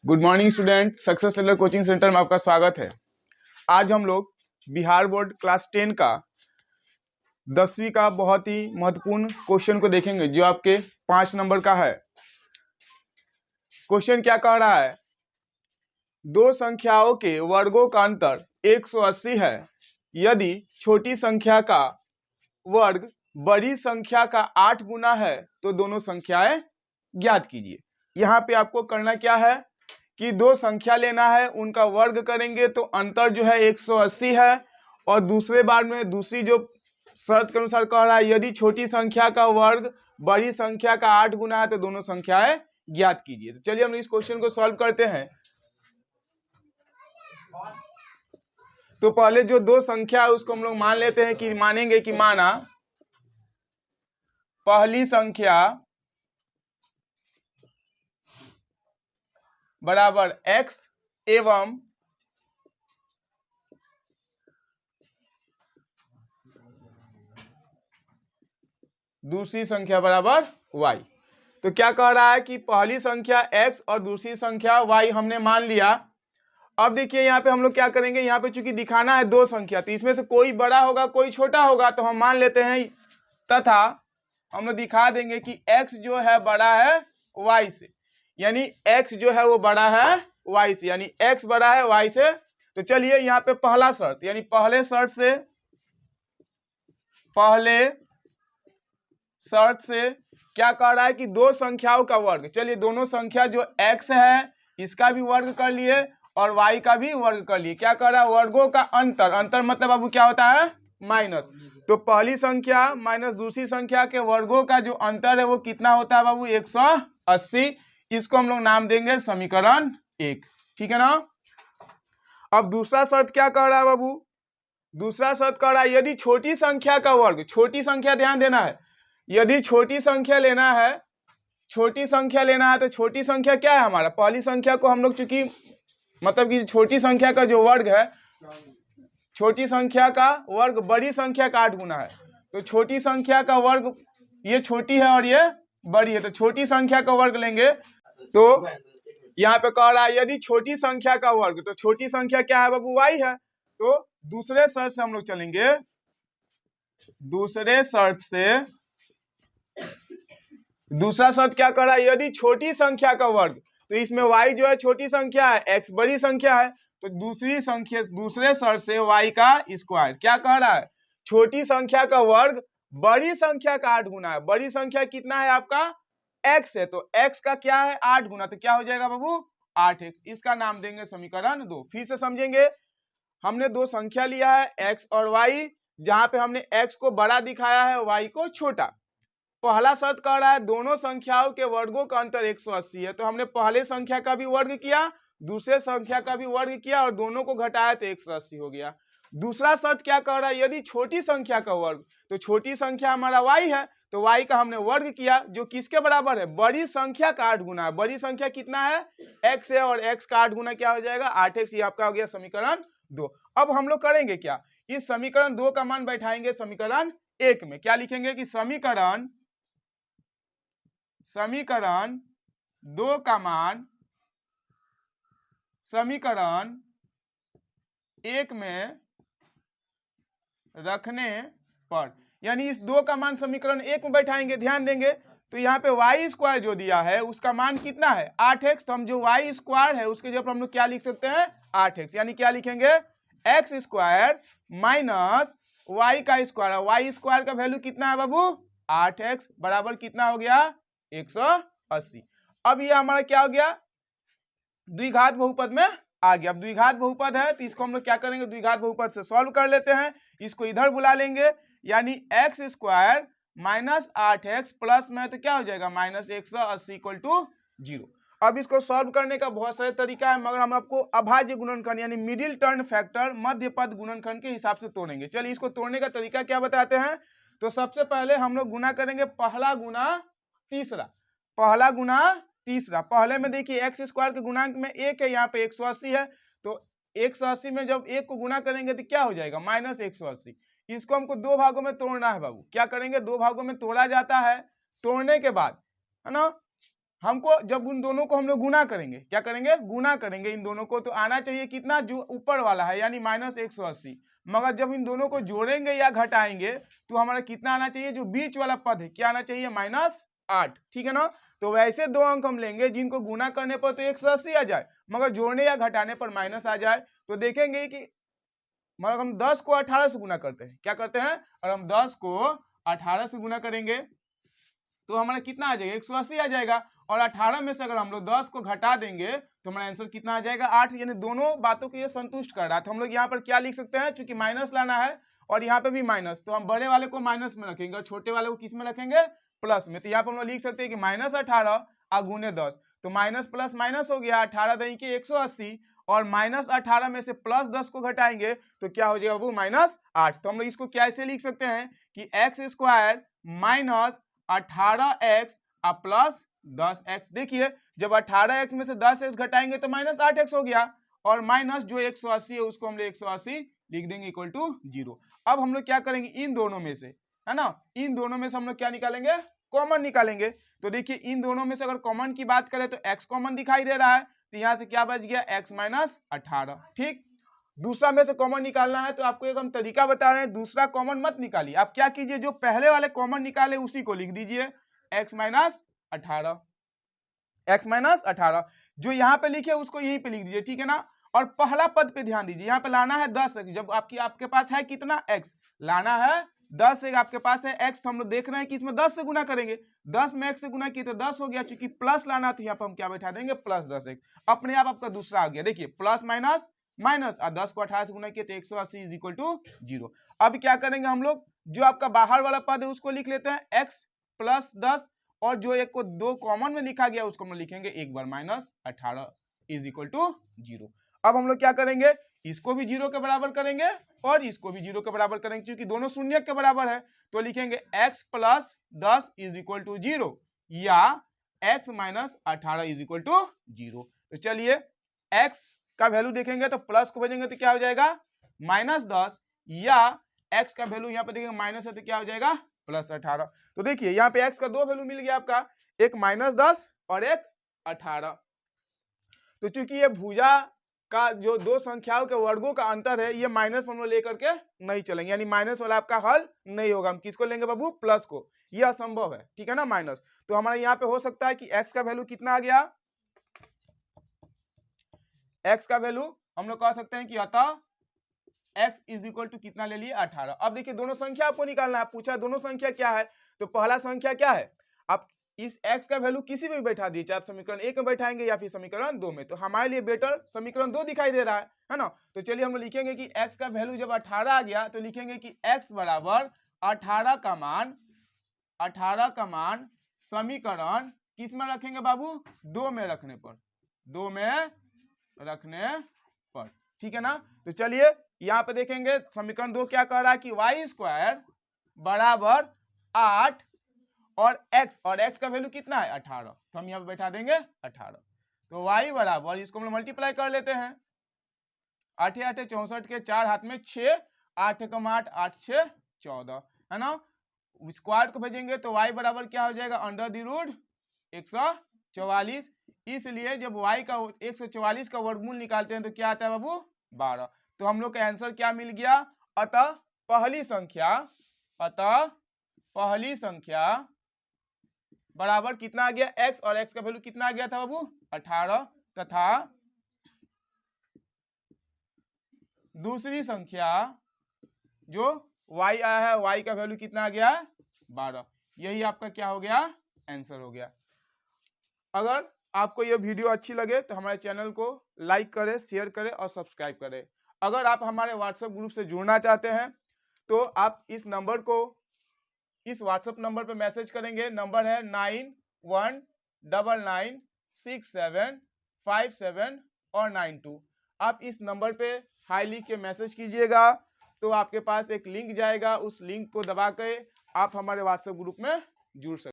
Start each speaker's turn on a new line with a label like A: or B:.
A: Good morning student, success level coaching centre में आपका स्वागत है। आज हम लोग बिहार बोर्ड क्लास 10 का 10वीं का बहुत ही महत्वपूर्ण क्वेश्चन को देखेंगे जो आपके 5 नंबर का है। क्वेश्चन क्या कह रहा है, दो संख्याओं के वर्गों का अंतर 180 है। यदि छोटी संख्या का वर्ग बड़ी संख्या का 8 गुना है तो दोनों संख्याएं ज्ञात कीजिए। यहाँ पे आपको करना क्या है कि दो संख्या लेना है, उनका वर्ग करेंगे तो अंतर जो है 180 है। और दूसरे बार में दूसरी जो शर्त के अनुसार कह रहा है, यदि छोटी संख्या का वर्ग बड़ी संख्या का 8 गुना है तो दोनों संख्याएं ज्ञात कीजिए। तो चलिए हम इस क्वेश्चन को सॉल्व करते हैं। तो पहले जो दो संख्या है उसको हम लोग मान लेते हैं कि मानेंगे कि माना पहली संख्या बराबर x एवं दूसरी संख्या बराबर y। तो क्या कह रहा है कि पहली संख्या x और दूसरी संख्या y हमने मान लिया। अब देखिए यहाँ पे हम लोग क्या करेंगे, यहाँ पे चूंकि दिखाना है दो संख्या, तो इसमें से कोई बड़ा होगा कोई छोटा होगा, तो हम मान लेते हैं तथा हम लोग दिखा देंगे कि x जो है बड़ा है y से, यानी x जो है वो बड़ा है y से, यानी x बड़ा है y से। तो चलिए यहाँ पे पहला शर्त, यानी पहले शर्त से क्या कह रहा है कि दो संख्याओं का वर्ग। चलिए दोनों संख्या जो x है इसका भी वर्ग कर लिए और y का भी वर्ग कर लिए। क्या कह रहा है, वर्गों का अंतर मतलब अब क्या होता है, माइनस। तो पहली संख्या माइनस दूसरी संख्या के वर्गों का जो अंतर है वो कितना होता है बाबू, 180। इसको हम लोग नाम देंगे समीकरण 1, ठीक है ना। अब दूसरा शर्त क्या कह रहा है बाबू, दूसरा शर्त कह रहा है यदि छोटी संख्या का वर्ग, छोटी संख्या ध्यान देना है, यदि छोटी संख्या लेना है तो छोटी संख्या क्या है हमारा, पहली संख्या को हम लोग चूंकि मतलब कि छोटी संख्या का जो वर्ग है, छोटी संख्या का वर्ग बड़ी संख्या का 8 गुना है। तो छोटी संख्या का वर्ग, ये छोटी है और ये बड़ी है, तो छोटी संख्या का वर्ग लेंगे। तो यहाँ पे कह रहा है यदि छोटी संख्या का वर्ग, तो छोटी संख्या क्या है बाबू, y है। तो दूसरे शर्त से हम लोग चलेंगे, दूसरा शर्त क्या कह रहा है, यदि छोटी संख्या का वर्ग, तो इसमें y जो है छोटी संख्या है, x बड़ी संख्या है, तो दूसरे शर्त से y का स्क्वायर। क्या कह रहा है, छोटी संख्या का वर्ग बड़ी संख्या का 8 गुना है। बड़ी संख्या कितना है आपका, x है, तो x का क्या है 8 गुना, तो क्या हो जाएगा बाबू 8x। इसका नाम देंगे समीकरण 2। फिर से समझेंगे, हमने दो संख्या लिया है x और y, जहां पे हमने x को बड़ा दिखाया है y को छोटा। पहला शर्त कह रहा है दोनों संख्याओं के वर्गों का अंतर 180 है, तो हमने पहले संख्या का भी वर्ग किया, दूसरे संख्या का भी वर्ग किया और दोनों को घटाया तो 180 हो गया। दूसरा शर्त क्या कह रहा है, यदि छोटी संख्या का वर्ग, तो छोटी संख्या हमारा y है, तो y का हमने वर्ग किया जो किसके बराबर है, बड़ी संख्या का 8 गुना है। बड़ी संख्या कितना है, x है, और x का 8 गुना क्या हो जाएगा 8x। ये आपका हो गया समीकरण 2। अब हम लोग करेंगे क्या, इस समीकरण 2 का मान बैठाएंगे समीकरण 1 में। क्या लिखेंगे कि समीकरण 2 का मान समीकरण 1 में रखने पर, यानी इस 2 का मान समीकरण 1 में बैठाएंगे। ध्यान देंगे तो यहाँ पे y स्क्वायर जो दिया है उसका मान कितना है 8x, तो हम जो y स्क्वायर है उसके जगह पर हम लोग क्या लिख सकते हैं 8x, यानी क्या लिखेंगे x स्क्वायर माइनस y का स्क्वायर। y स्क्वायर का वैल्यू कितना है बाबू 8x, बराबर कितना हो गया 180। अब ये हमारा क्या हो गया, द्विघात बहुपद में आ गया। अब द्विघात बहुपद है तो इसको हम लोग क्या करेंगे, द्विघात बहुपद से सॉल्व कर लेते हैं। इसको इधर बुला लेंगे, यानी x square minus 8x plus में तो क्या हो जाएगा माइनस 180 इक्वल टू 0। अब इसको सॉल्व करने का बहुत सारे तरीका है, मगर हम आपको अभाज्य गुणनखंड यानी मिडिल टर्म फैक्टर मध्य पद गुणनखंड के हिसाब से तोड़ेंगे। चलिए इसको तोड़ने का तरीका क्या बताते हैं। तो सबसे पहले हम लोग गुना करेंगे पहला गुना तीसरा। पहले में देखिए एक्स स्क्वायर के गुणांक में 1 है, यहाँ पे 180 है, तो 180 में जब 1 को गुना करेंगे तो क्या हो जाएगा माइनस 180। इसको हमको दो भागों में तोड़ना है बाबू। क्या करेंगे, दो भागों में तोड़ा जाता है, तोड़ने के बाद है ना, हमको जब उन दोनों को हम लोग गुना करेंगे, क्या करेंगे, गुना करेंगे इन दोनों को, तो आना चाहिए कितना, जो ऊपर वाला है यानी -180। मगर जब इन दोनों को जोड़ेंगे या घटाएंगे तो हमारा कितना आना चाहिए, जो बीच वाला पद है क्या आना चाहिए, -8। ठीक है ना। तो वैसे दो अंक हम लेंगे जिनको गुना करने पर तो 180 आ जाए, मगर जोड़ने या घटाने पर माइनस आ जाए। तो देखेंगे कि मतलब हम 10 को 18 से गुना करते हैं, क्या करते हैं, और हम 10 को 18 से गुना करेंगे तो हमारा कितना आ जाएगा, 180 आ जाएगा। और 18 में से अगर हम लोग 10 को घटा देंगे तो हमारा आंसर कितना आ जाएगा, 8। यानी दोनों बातों को ये संतुष्ट कर रहा है। तो हम लोग यहाँ पर क्या लिख सकते हैं, चूंकि माइनस लाना है और यहाँ पे भी माइनस, तो हम बड़े वाले को माइनस में रखेंगे और छोटे वाले को किस में रखेंगे, प्लस में। तो यहाँ पर हम लोग लिख सकते हैं कि -18 और गुने 10, तो माइनस प्लस माइनस हो गया, 18 दही के 180 और -18 में से +10 को घटाएंगे तो क्या हो जाएगा वो, -8। तो हम लोग इसको कैसे लिख सकते हैं कि x² minus 18x plus 10x। देखिए जब 18x में से 10x घटाएंगे तो -8x हो गया, और माइनस जो 180 है उसको हम लोग 180 लिख देंगे इक्वल टू 0। अब हम लोग क्या करेंगे, इन दोनों में से, है ना, इन दोनों में से हम लोग क्या निकालेंगे, कॉमन निकालेंगे। तो देखिए इन दोनों में से अगर कॉमन की बात करें तो x कॉमन दिखाई दे रहा है, तो यहां से क्या बच गया, x माइनस 18। ठीक, दूसरा में से कॉमन निकालना है तो आपको एक हम तरीका बता रहे हैं, दूसरा कॉमन मत निकालिए, आप क्या कीजिए, जो पहले वाले कॉमन निकाले उसी को लिख दीजिए, x माइनस 18, x माइनस 18 जो यहाँ पे लिखे उसको यहीं पे लिख दीजिए। ठीक है ना। और पहला पद पे ध्यान दीजिए, यहाँ पे लाना है 10, जब आपके पास है कितना, x, लाना है 10, आपके पास है x, तो हम लोग देख रहे हैं कि इसमें 10 से गुना करेंगे, 10 में x से गुना किए तो 10 हो गया, चूंकि प्लस लाना तो यहाँ पे हम क्या बैठा देंगे, +10x, अपने आप आपका दूसरा आ गया। देखिए प्लस माइनस माइनस, और 10 को 18 से गुना किए तो 180 इज इक्वल टू 0। अब क्या करेंगे हम लोग, जो आपका बाहर वाला पद है उसको लिख लेते हैं x प्लस 10, और जो एक को 2 कॉमन में लिखा गया उसको हम लिखेंगे एक बार -18 इज इक्वल टू 0। अब हम लोग क्या करेंगे, इसको भी 0 के बराबर करेंगे और इसको भी 0 के बराबर करेंगे, क्योंकि दोनों शून्य के बराबर है। तो लिखेंगे x plus 10 is equal to 0 या x minus 18 is equal to 0। तो चलिए x का वैल्यू देखेंगे तो प्लस को भेजेंगे तो क्या हो जाएगा, -10, या x का वैल्यू यहाँ पे देखेंगे माइनस है तो क्या हो जाएगा, +18। तो देखिए यहाँ पे x का दो वैल्यू मिल गया आपका, एक -10 और एक 18। तो चूंकि ये भुजा का जो दो संख्याओं के वर्गों का अंतर है, ये माइनस में हम लोग लेकर के नहीं चलेंगे, यानी माइनस वाला आपका हल नहीं होगा। हम किसको लेंगे बाबू, प्लस को, ये असंभव है। ठीक है ना, माइनस। तो हमारे यहाँ पे हो सकता है कि x का वैल्यू कितना आ गया, x का वैल्यू हम लोग कह सकते हैं कि अतः x इज इक्वल टू कितना ले लिए, 18। अब देखिए दोनों संख्या आपको निकालना है, पूछा दोनों संख्या क्या है, तो पहला संख्या क्या है, आप इस x का वैल्यू किसी में भी बैठा दीजिए, आप समीकरण 1 में बैठाएंगे या फिर समीकरण 2 में, तो हमारे लिए बेटर समीकरण 2 दिखाई दे रहा है ना। तो चलिए हम लिखेंगे कि x का वैल्यू जब 18 आ गया तो लिखेंगे कि x बराबर 18 का मान समीकरण किस में रखेंगे बाबू, 2 में रखने पर, 2 में रखने पर। ठीक है ना। तो चलिए यहाँ पे देखेंगे समीकरण 2 क्या कह रहा है कि y² बराबर 8 और x का वैल्यू कितना है, 18, तो हम यहाँ पे बैठा देंगे 18। तो y बराबर, इसको हम लोग मल्टीप्लाई कर लेते हैं, 8 8 64 के 4 हाथ में 6, 8 कम 8 8 6 14, है ना। स्क्वायर को भेजेंगे तो y बराबर क्या हो जाएगा, √144। इसलिए जब y का 144 का वर्गमूल निकालते हैं तो क्या आता है बाबू, 12। तो हम लोग का आंसर क्या मिल गया, अतः पहली संख्या बराबर कितना आ गया, x, और x का वैल्यू कितना आ गया था बाबू, 18, तथा दूसरी संख्या जो y आया है, y का वैल्यू कितना आ गया, 12। यही आपका क्या हो गया, आंसर हो गया। अगर आपको यह वीडियो अच्छी लगे तो हमारे चैनल को लाइक करें, शेयर करें और सब्सक्राइब करें। अगर आप हमारे व्हाट्सएप ग्रुप से जुड़ना चाहते हैं तो आप इस व्हाट्सएप नंबर पर मैसेज करेंगे, नंबर है 91996757 और 92। आप इस नंबर पे हाई लिख के मैसेज कीजिएगा तो आपके पास एक लिंक जाएगा, उस लिंक को दबा के आप हमारे व्हाट्सएप ग्रुप में जुड़ सकते हैं।